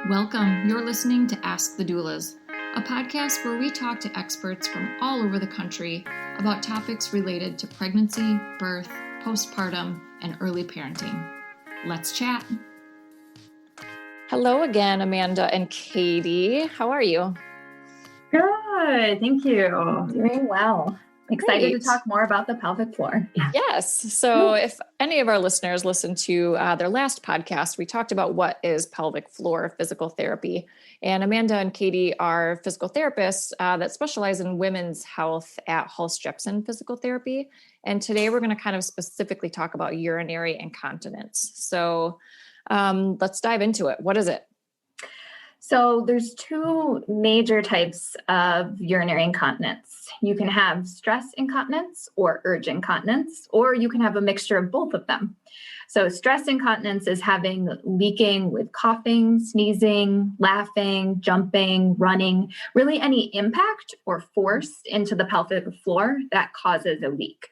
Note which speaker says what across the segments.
Speaker 1: Welcome. You're listening to Ask the Doulas, a podcast where we talk to experts from all over the country about topics related to pregnancy, birth, postpartum, and early parenting. Let's chat. Hello again, Amanda and Katie. How are you?
Speaker 2: Good. Thank you.
Speaker 3: Doing well. Excited to talk more about the pelvic floor.
Speaker 1: Yes. So if any of our listeners listened to their last podcast, we talked about what is pelvic floor physical therapy. And Amanda and Katie are physical therapists that specialize in women's health at Hulst Jepsen Physical Therapy. And today we're going to kind of specifically talk about urinary incontinence. So let's dive into it. What is it?
Speaker 3: So there's two major types of urinary incontinence. You can have stress incontinence or urge incontinence, or you can have a mixture of both of them. So stress incontinence is having leaking with coughing, sneezing, laughing, jumping, running, really any impact or force into the pelvic floor that causes a leak.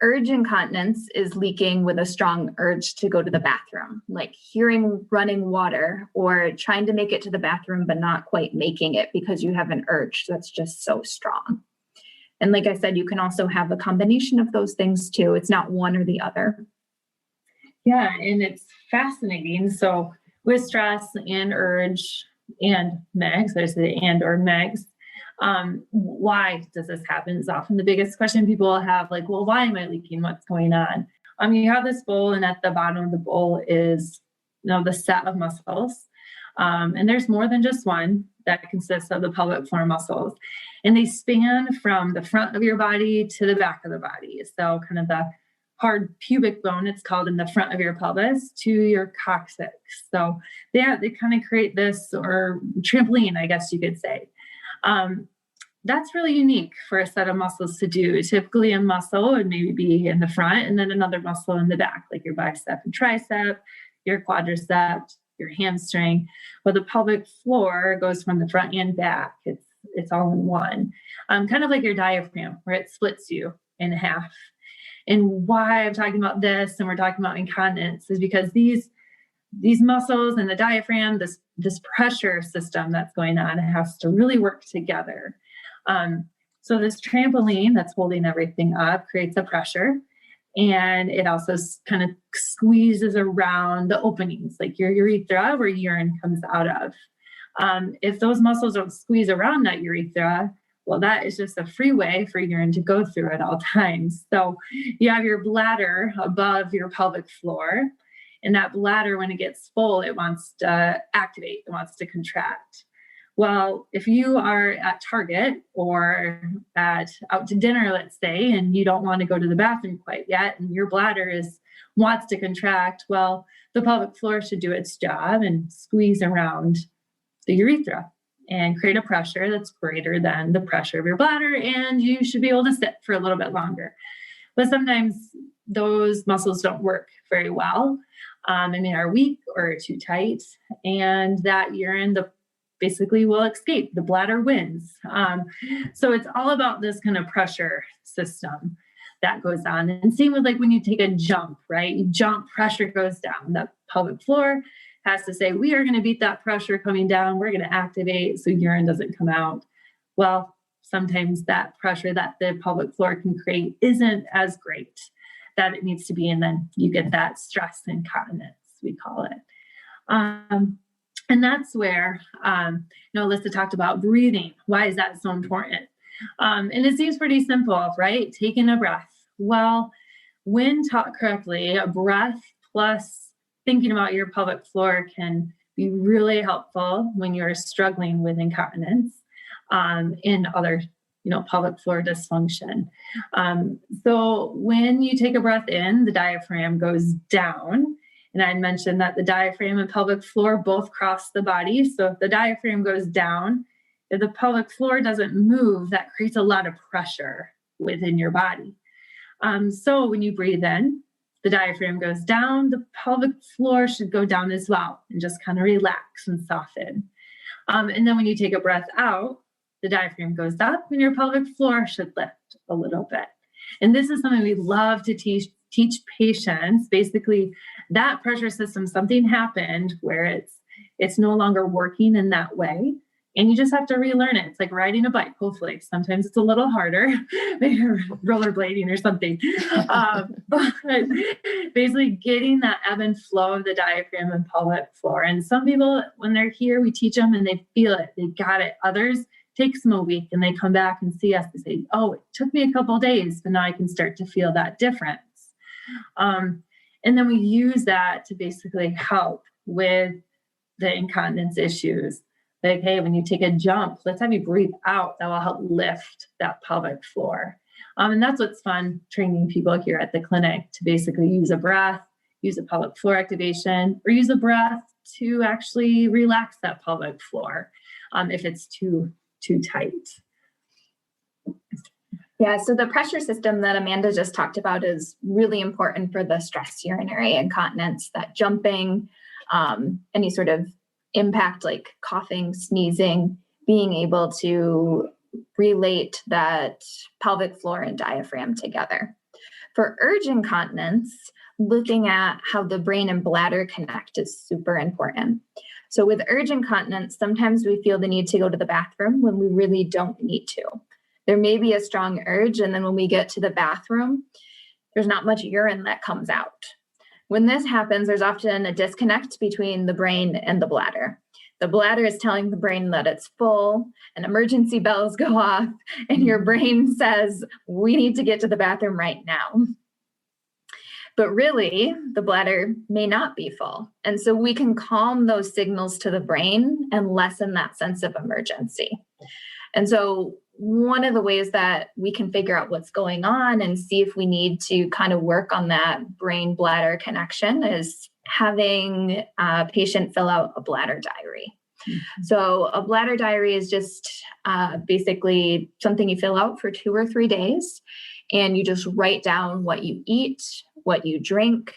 Speaker 3: Urge incontinence is leaking with a strong urge to go to the bathroom, like hearing running water or trying to make it to the bathroom, but not quite making it because you have an urge that's just so strong. And like I said, you can also have a combination of those things too. It's not one or the other.
Speaker 2: Yeah, and it's fascinating. So with stress and urge and MEGs, there's the and or MEGs, why does this happen is often the biggest question people have, like, well, why am I leaking? What's going on? You have this bowl, and at the bottom of the bowl is, the set of muscles. And there's more than just one that consists of the pelvic floor muscles. And they span from the front of your body to the back of the body. So kind of the hard pubic bone, it's called, in the front of your pelvis to your coccyx. So they kind of create this, or trampoline, I guess you could say. That's really unique for a set of muscles to do. Typically a muscle would maybe be in the front and then another muscle in the back, like your bicep and tricep, your quadricep, your hamstring. But the pelvic floor goes from the front and back. It's all in one. Kind of like your diaphragm, where it splits you in half. And why I'm talking about this and we're talking about incontinence is because these muscles and the diaphragm, this pressure system that's going on, it has to really work together. So this trampoline that's holding everything up creates a pressure, and it also kind of squeezes around the openings, like your urethra where urine comes out of. If those muscles don't squeeze around that urethra, well, that is just a freeway for urine to go through at all times. So you have your bladder above your pelvic floor. And that bladder, when it gets full, it wants to activate, it wants to contract. Well, if you are at Target or out to dinner, let's say, and you don't want to go to the bathroom quite yet, and your bladder wants to contract, well, the pelvic floor should do its job and squeeze around the urethra and create a pressure that's greater than the pressure of your bladder, and you should be able to sit for a little bit longer. But sometimes those muscles don't work very well. And they are weak or too tight, and that urine basically will escape. The bladder wins. So it's all about this kind of pressure system that goes on. And same with like when you take a jump, right? You jump, pressure goes down. The pelvic floor has to say, we are going to beat that pressure coming down. We're going to activate so urine doesn't come out. Well, sometimes that pressure that the pelvic floor can create isn't as great that it needs to be. And then you get that stress incontinence, we call it. And that's where, Alyssa talked about breathing. Why is that so important? And it seems pretty simple, right? Taking a breath. Well, when taught correctly, a breath plus thinking about your pelvic floor can be really helpful when you're struggling with incontinence and other pelvic floor dysfunction. So when you take a breath in, the diaphragm goes down. And I mentioned that the diaphragm and pelvic floor both cross the body. So if the diaphragm goes down, if the pelvic floor doesn't move, that creates a lot of pressure within your body. So when you breathe in, the diaphragm goes down, the pelvic floor should go down as well and just kind of relax and soften. And then when you take a breath out, the diaphragm goes up and your pelvic floor should lift a little bit. And this is something we love to teach patients. Basically, that pressure system, something happened where It's no longer working in that way. And you just have to relearn it. It's like riding a bike, hopefully. Sometimes it's a little harder, maybe you're rollerblading or something. But basically getting that ebb and flow of the diaphragm and pelvic floor. And some people, when they're here, we teach them and they feel it. They got it. Others takes them a week and they come back and see us and say, oh, it took me a couple of days, but now I can start to feel that difference. And then we use that to basically help with the incontinence issues. Like, hey, when you take a jump, let's have you breathe out. That will help lift that pelvic floor. And that's what's fun training people here at the clinic to basically use a breath, use a pelvic floor activation, or use a breath to actually relax that pelvic floor if it's too tight.
Speaker 3: Yeah, so the pressure system that Amanda just talked about is really important for the stress urinary incontinence, that jumping, any sort of impact like coughing, sneezing, being able to relate that pelvic floor and diaphragm together. For urge incontinence, looking at how the brain and bladder connect is super important. So with urge incontinence, sometimes we feel the need to go to the bathroom when we really don't need to. There may be a strong urge, and then when we get to the bathroom, there's not much urine that comes out. When this happens, there's often a disconnect between the brain and the bladder. The bladder is telling the brain that it's full, and emergency bells go off, and your brain says, we need to get to the bathroom right now. But really, the bladder may not be full. And so we can calm those signals to the brain and lessen that sense of emergency. And so one of the ways that we can figure out what's going on and see if we need to kind of work on that brain-bladder connection is having a patient fill out a bladder diary. Mm-hmm. So a bladder diary is just basically something you fill out for 2 or 3 days, and you just write down what you eat, what you drink,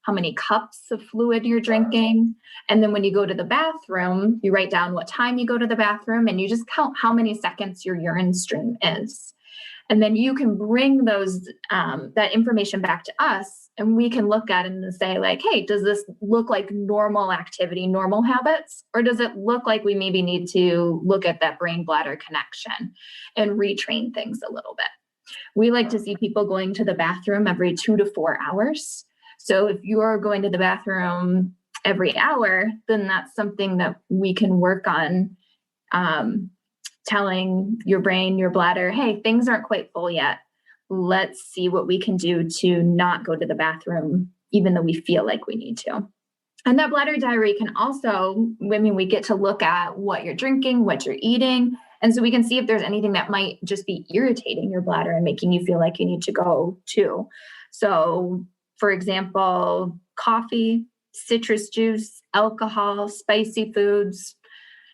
Speaker 3: how many cups of fluid you're drinking. And then when you go to the bathroom, you write down what time you go to the bathroom, and you just count how many seconds your urine stream is. And then you can bring those that information back to us, and we can look at it and say like, hey, does this look like normal activity, normal habits? Or does it look like we maybe need to look at that brain-bladder connection and retrain things a little bit? We like to see people going to the bathroom every 2 to 4 hours. So if you're going to the bathroom every hour, then that's something that we can work on, telling your brain, your bladder, hey, things aren't quite full yet. Let's see what we can do to not go to the bathroom, even though we feel like we need to. And that bladder diary can also, we get to look at what you're drinking, what you're eating. And so we can see if there's anything that might just be irritating your bladder and making you feel like you need to go too. So for example, coffee, citrus juice, alcohol, spicy foods,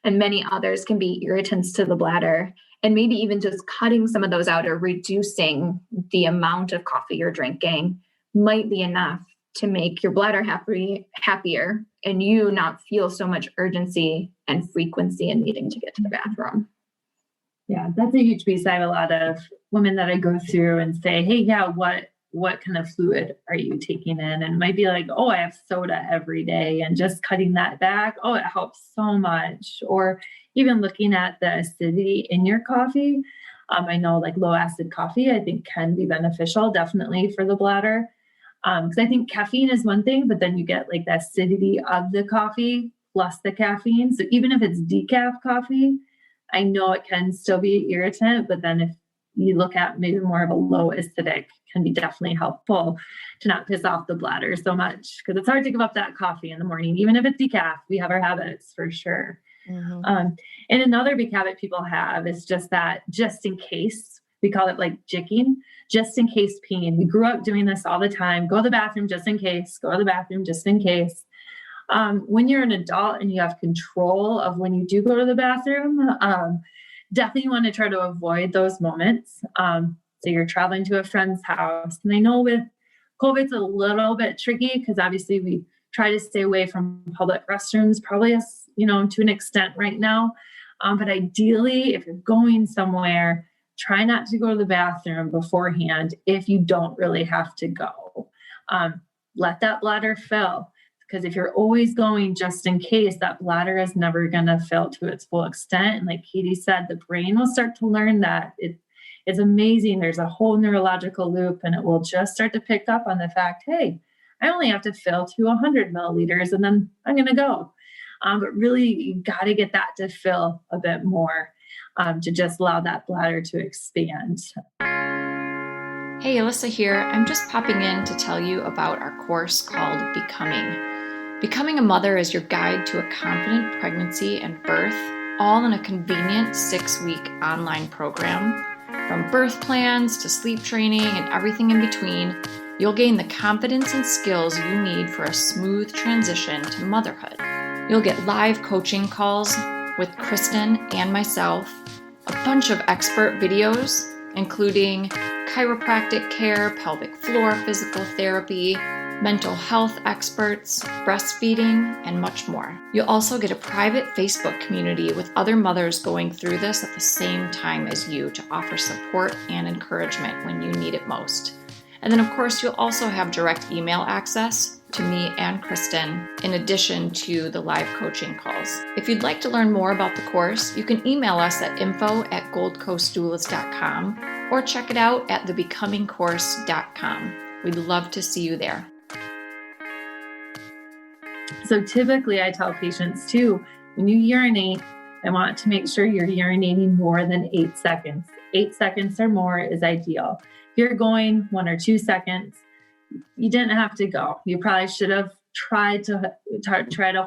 Speaker 3: and many others can be irritants to the bladder. And maybe even just cutting some of those out or reducing the amount of coffee you're drinking might be enough to make your bladder happier and you not feel so much urgency and frequency in needing to get to the bathroom.
Speaker 2: Yeah, that's a huge piece. I have a lot of women that I go through and say, hey, yeah, what kind of fluid are you taking in? And it might be like, oh, I have soda every day, and just cutting that back. Oh, it helps so much. Or even looking at the acidity in your coffee. I know like low acid coffee, I think can be beneficial, definitely for the bladder. Because I think caffeine is one thing, but then you get like the acidity of the coffee plus the caffeine. So even if it's decaf coffee, I know it can still be irritant, but then if you look at maybe more of a low acidic, can be definitely helpful to not piss off the bladder so much, because it's hard to give up that coffee in the morning. Even if it's decaf, we have our habits for sure. Mm-hmm. And another big habit people have is just that just in case, we call it like jicking, just in case peeing. We grew up doing this all the time. Go to the bathroom just in case, go to the bathroom just in case. When you're an adult and you have control of when you do go to the bathroom, definitely want to try to avoid those moments. So you're traveling to a friend's house. And I know with COVID, it's a little bit tricky because obviously we try to stay away from public restrooms, probably as, to an extent right now. But ideally, if you're going somewhere, try not to go to the bathroom beforehand if you don't really have to go. Let that bladder fill. because if you're always going just in case, that bladder is never going to fill to its full extent. And like Katie said, the brain will start to learn that. It's amazing. There's a whole neurological loop, and it will just start to pick up on the fact, hey, I only have to fill to 100 milliliters and then I'm going to go. But really, you got to get that to fill a bit more to just allow that bladder to expand.
Speaker 1: Hey, Alyssa here. I'm just popping in to tell you about our course called Becoming. Becoming a Mother is your guide to a confident pregnancy and birth, all in a convenient 6-week online program. From birth plans to sleep training and everything in between, you'll gain the confidence and skills you need for a smooth transition to motherhood. You'll get live coaching calls with Kristen and myself, a bunch of expert videos, including chiropractic care, pelvic floor physical therapy, mental health experts, breastfeeding, and much more. You'll also get a private Facebook community with other mothers going through this at the same time as you to offer support and encouragement when you need it most. And then, of course, you'll also have direct email access to me and Kristen, in addition to the live coaching calls. If you'd like to learn more about the course, you can email us at info@goldcoastdoulas.com or check it out at thebecomingcourse.com. We'd love to see you there.
Speaker 2: So typically I tell patients too, when you urinate, I want to make sure you're urinating more than 8 seconds. 8 seconds or more is ideal. If you're going 1 or 2 seconds, you didn't have to go. You probably should have tried to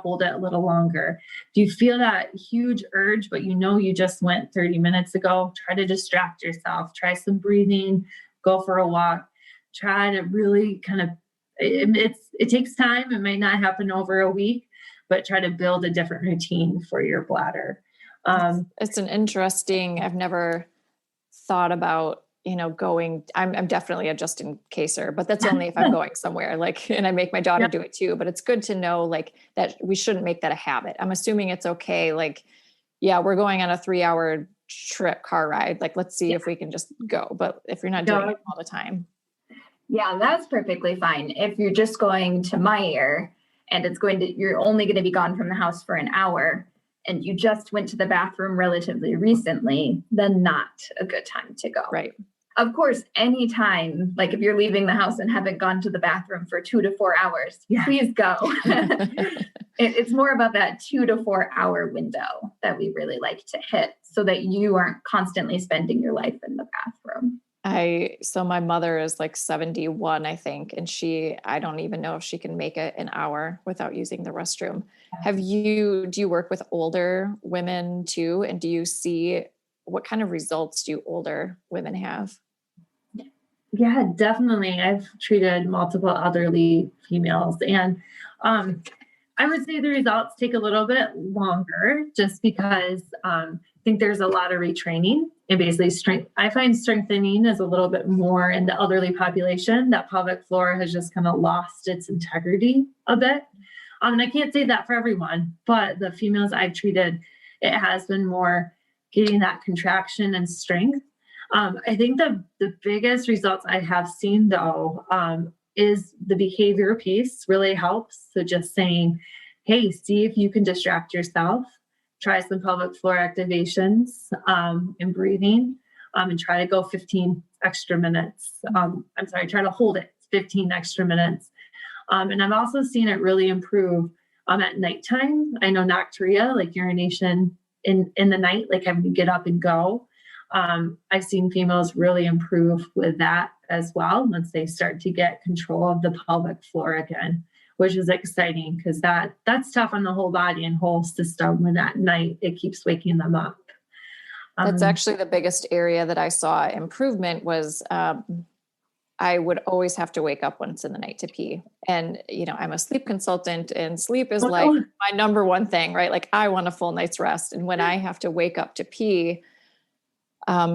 Speaker 2: hold it a little longer. If you feel that huge urge, but you know you just went 30 minutes ago, try to distract yourself. Try some breathing, go for a walk. Try to really kind of, it takes time. It might not happen over a week, but try to build a different routine for your bladder.
Speaker 1: It's an interesting, I've never thought about, going, I'm definitely a just in caser, but that's only if I'm going somewhere, and I make my daughter do it too, but it's good to know that we shouldn't make that a habit. I'm assuming it's okay. We're going on a 3-hour trip car ride. Let's see if we can just go, but if you're not doing it all the time.
Speaker 3: Yeah, that's perfectly fine. If you're just going to Meyer and you're only going to be gone from the house for an hour and you just went to the bathroom relatively recently, then not a good time to go.
Speaker 1: Right.
Speaker 3: Of course, anytime, if you're leaving the house and haven't gone to the bathroom for 2 to 4 hours, please go. It's more about that 2 to 4 hour window that we really like to hit so that you aren't constantly spending your life in the bathroom.
Speaker 1: So my mother is 71, I think, and I don't even know if she can make it an hour without using the restroom. Do you work with older women too? And do you see what kind of results do older women have?
Speaker 2: Yeah, definitely. I've treated multiple elderly females, and I would say the results take a little bit longer just because I think there's a lot of retraining and basically I find strengthening is a little bit more in the elderly population. That pelvic floor has just kind of lost its integrity a bit. And I can't say that for everyone, but the females I've treated, it has been more getting that contraction and strength. I think the biggest results I have seen though is the behavior piece really helps. So just saying, hey, see if you can distract yourself, try some pelvic floor activations and breathing and try to go 15 extra minutes. Try to hold it 15 extra minutes. And I've also seen it really improve at nighttime. I know nocturia, urination in the night, having to get up and go. I've seen females really improve with that as well once they start to get control of the pelvic floor again, which is exciting because that's tough on the whole body and whole system when at night it keeps waking them up.
Speaker 1: That's actually the biggest area that I saw improvement was I would always have to wake up once in the night to pee. And, I'm a sleep consultant and sleep is my number one thing, right? I want a full night's rest. And when I have to wake up to pee,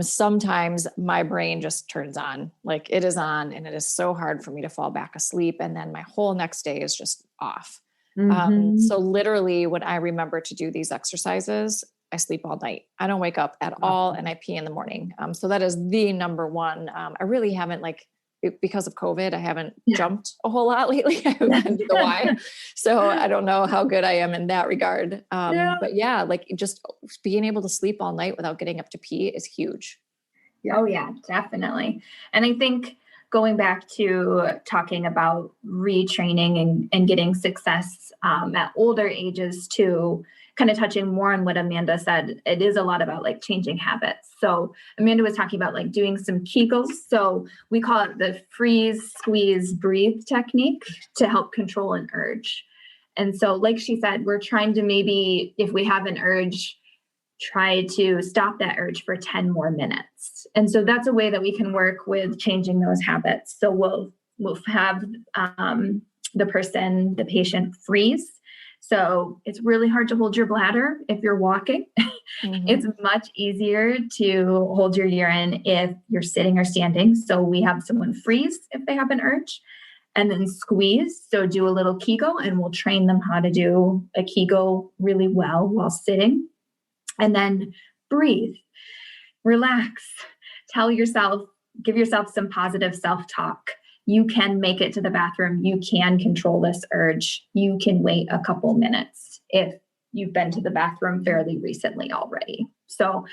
Speaker 1: sometimes my brain just turns on, it is on and it is so hard for me to fall back asleep. And then my whole next day is just off. Mm-hmm. So literally when I remember to do these exercises, I sleep all night. I don't wake up at all and I pee in the morning. So that is the number one. I really haven't because of COVID, I haven't jumped a whole lot lately. I haven't been to the Y. So I don't know how good I am in that regard. But yeah, like just being able to sleep all night without getting up to pee is huge.
Speaker 3: Oh yeah, definitely. And I think going back to talking about retraining and getting success at older ages too, kind of touching more on what Amanda said, it is a lot about like changing habits. So Amanda was talking about like doing some Kegels. So we call it the freeze, squeeze, breathe technique to help control an urge. And so like she said, we're trying to maybe, if we have an urge, try to stop that urge for 10 more minutes. And so that's a way that we can work with changing those habits. So we'll have the patient freeze. So it's really hard to hold your bladder if you're walking. Mm-hmm. It's much easier to hold your urine if you're sitting or standing. So we have someone freeze if they have an urge, and then squeeze. So do a little Kegel, and we'll train them how to do a Kegel really well while sitting. And then breathe, relax, give yourself some positive self-talk. You can make it to the bathroom. You can control this urge. You can wait a couple minutes if you've been to the bathroom fairly recently already. So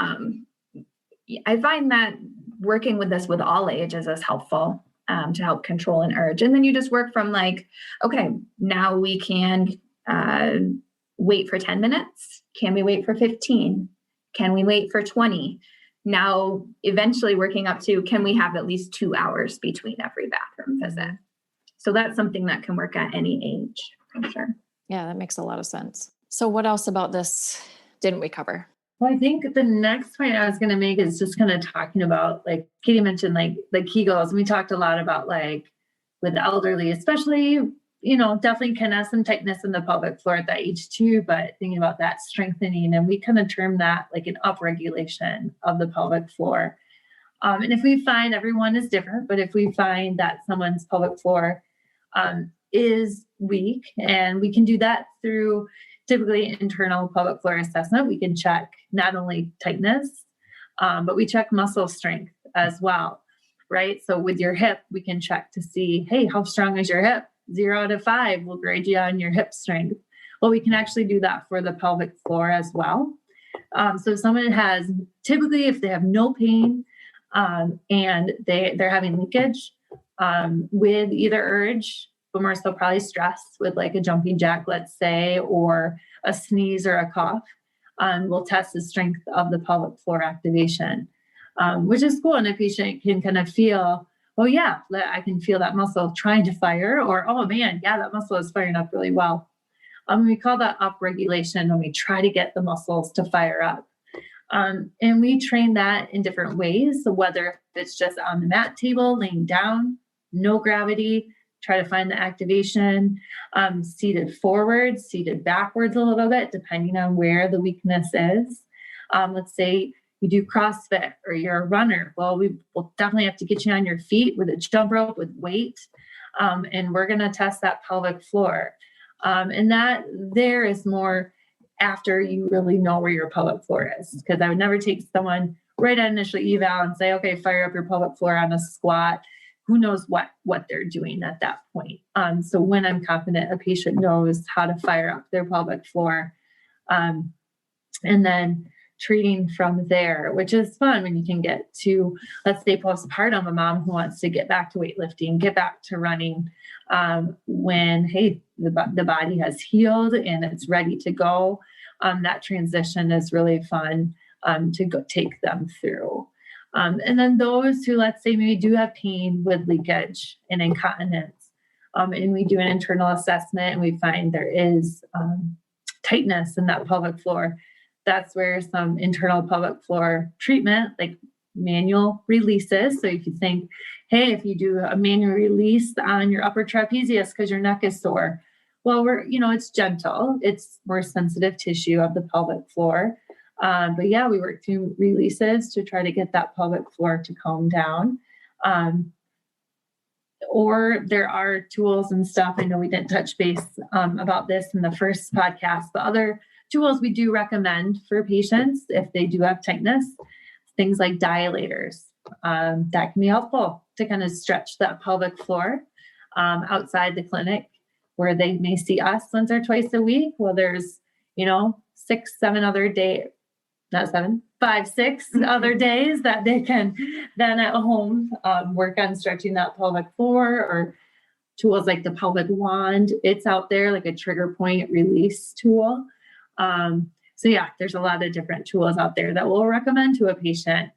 Speaker 3: I find that working with this with all ages is helpful to help control an urge. And then you just work from like, okay, now we can wait for 10 minutes. Can we wait for 15? Can we wait for 20? Now, eventually working up to, can we have at least 2 hours between every bathroom visit? So that's something that can work at any age, for sure.
Speaker 1: Yeah, that makes a lot of sense. So what else about this didn't we cover?
Speaker 2: Well, I think the next point I was going to make is just kind of talking about, like Katie mentioned, like the Kegels. And we talked a lot about like with the elderly, especially, definitely can have some tightness in the pelvic floor at that age too, but thinking about that strengthening, and we kind of term that like an upregulation of the pelvic floor. And if we find, everyone is different, but if we find that someone's pelvic floor is weak, and we can do that through typically internal pelvic floor assessment, we can check not only tightness, but we check muscle strength as well, right? So with your hip, we can check to see, hey, how strong is your hip? 0 out of 5 will grade you on your hip strength. Well, we can actually do that for the pelvic floor as well. So if someone has, typically if they have no pain and they're having leakage with either urge, but more so probably stress with like a jumping jack, let's say, or a sneeze or a cough, we'll test the strength of the pelvic floor activation, which is cool. And a patient can kind of feel, oh yeah, I can feel that muscle trying to fire, or, oh man, yeah, that muscle is firing up really well. We call that upregulation when we try to get the muscles to fire up. And we train that in different ways. So whether it's just on the mat table, laying down, no gravity, try to find the activation, seated forward, seated backwards a little bit, depending on where the weakness is. Let's say you do CrossFit or you're a runner. Well, we will definitely have to get you on your feet with a jump rope with weight. And we're going to test that pelvic floor. And that there is more after you really know where your pelvic floor is, because I would never take someone right at initial eval and say, okay, fire up your pelvic floor on a squat. Who knows what they're doing at that point. So when I'm confident a patient knows how to fire up their pelvic floor, and then treating from there, which is fun when you can get to, let's say, postpartum, a mom who wants to get back to weightlifting, get back to running, when, hey, the body has healed and it's ready to go. That transition is really fun to go take them through. And then those who, let's say, maybe do have pain with leakage and incontinence, and we do an internal assessment and we find there is tightness in that pelvic floor. That's where some internal pelvic floor treatment, like manual releases. So if you think, hey, if you do a manual release on your upper trapezius because your neck is sore, well, it's gentle. It's more sensitive tissue of the pelvic floor. But yeah, we work through releases to try to get that pelvic floor to calm down. Or there are tools and stuff. I know we didn't touch base about this in the first podcast, but other tools we do recommend for patients if they do have tightness, things like dilators. that can be helpful to kind of stretch that pelvic floor outside the clinic, where they may see us once or twice a week. Well, there's, 6, 7 other days, not 7, 5, 6 other days that they can then at home work on stretching that pelvic floor, or tools like the pelvic wand. It's out there, like a trigger point release tool. So yeah, there's a lot of different tools out there that we'll recommend to a patient,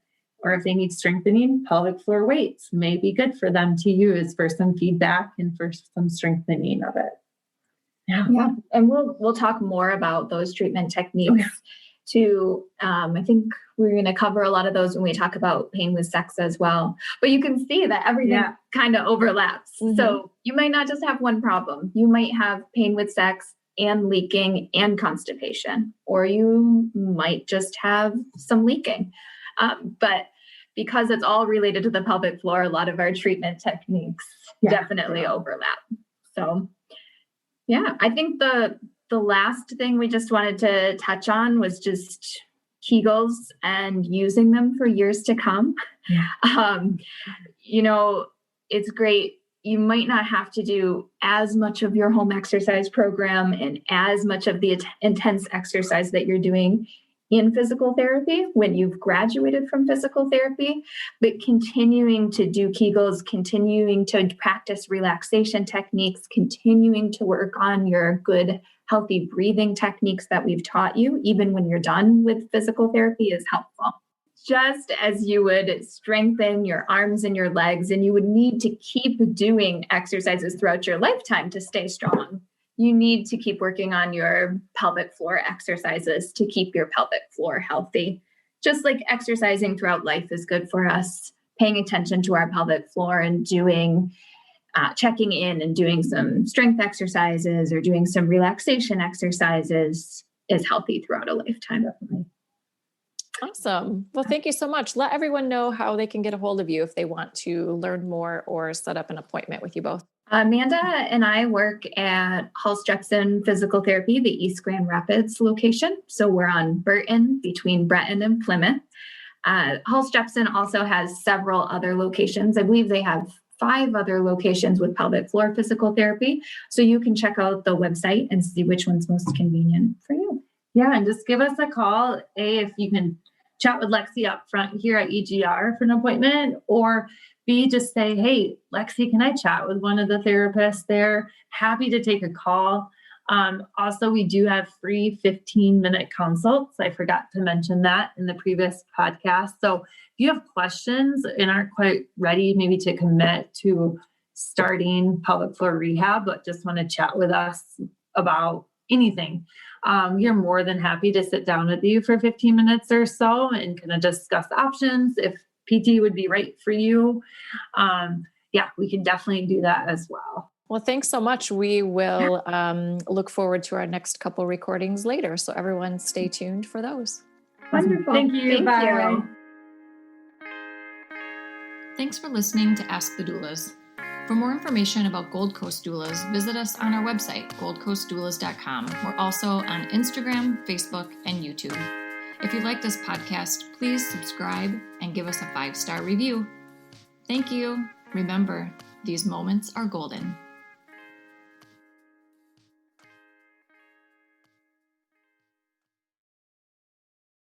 Speaker 2: or if they need strengthening, pelvic floor weights may be good for them to use for some feedback and for some strengthening of it.
Speaker 3: Yeah. And we'll talk more about those treatment techniques too. I think we're going to cover a lot of those when we talk about pain with sex as well. But you can see that everything kind of overlaps. Mm-hmm. So you might not just have one problem. You might have pain with sex and leaking and constipation, or you might just have some leaking. But because it's all related to the pelvic floor, a lot of our treatment techniques definitely overlap. So yeah, I think the last thing we just wanted to touch on was just Kegels and using them for years to come. Yeah. It's great. You might not have to do as much of your home exercise program and as much of the intense exercise that you're doing in physical therapy when you've graduated from physical therapy, but continuing to do Kegels, continuing to practice relaxation techniques, continuing to work on your good, healthy breathing techniques that we've taught you, even when you're done with physical therapy, is helpful. Just as you would strengthen your arms and your legs, and you would need to keep doing exercises throughout your lifetime to stay strong, you need to keep working on your pelvic floor exercises to keep your pelvic floor healthy. Just like exercising throughout life is good for us, paying attention to our pelvic floor and checking in and doing some strength exercises or doing some relaxation exercises is healthy throughout a lifetime. Definitely.
Speaker 1: Awesome. Well, thank you so much. Let everyone know how they can get a hold of you if they want to learn more or set up an appointment with you both.
Speaker 3: Amanda and I work at Hulst Jepsen Physical Therapy, the East Grand Rapids location. So we're on Burton between Breton and Plymouth. Hulst Jepsen also has several other locations. I believe they have 5 other locations with pelvic floor physical therapy. So you can check out the website and see which one's most convenient for you.
Speaker 2: Yeah, and just give us a call, if you can chat with Lexi up front here at EGR for an appointment, or B, just say, hey, Lexi, can I chat with one of the therapists there? Happy to take a call. Also, we do have free 15-minute consults. I forgot to mention that in the previous podcast. So if you have questions and aren't quite ready maybe to commit to starting pelvic floor rehab, but just want to chat with us about anything, you're more than happy to sit down with you for 15 minutes or so and kind of discuss options. If PT would be right for you, we can definitely do that as well.
Speaker 1: Well, thanks so much. We will look forward to our next couple recordings later. So everyone stay tuned for those.
Speaker 3: Wonderful.
Speaker 2: Thank you. Bye.
Speaker 1: Thanks for listening to Ask the Doulas. For more information about Gold Coast Doulas, visit us on our website, goldcoastdoulas.com. We're also on Instagram, Facebook, and YouTube. If you like this podcast, please subscribe and give us a 5-star review. Thank you. Remember, these moments are golden.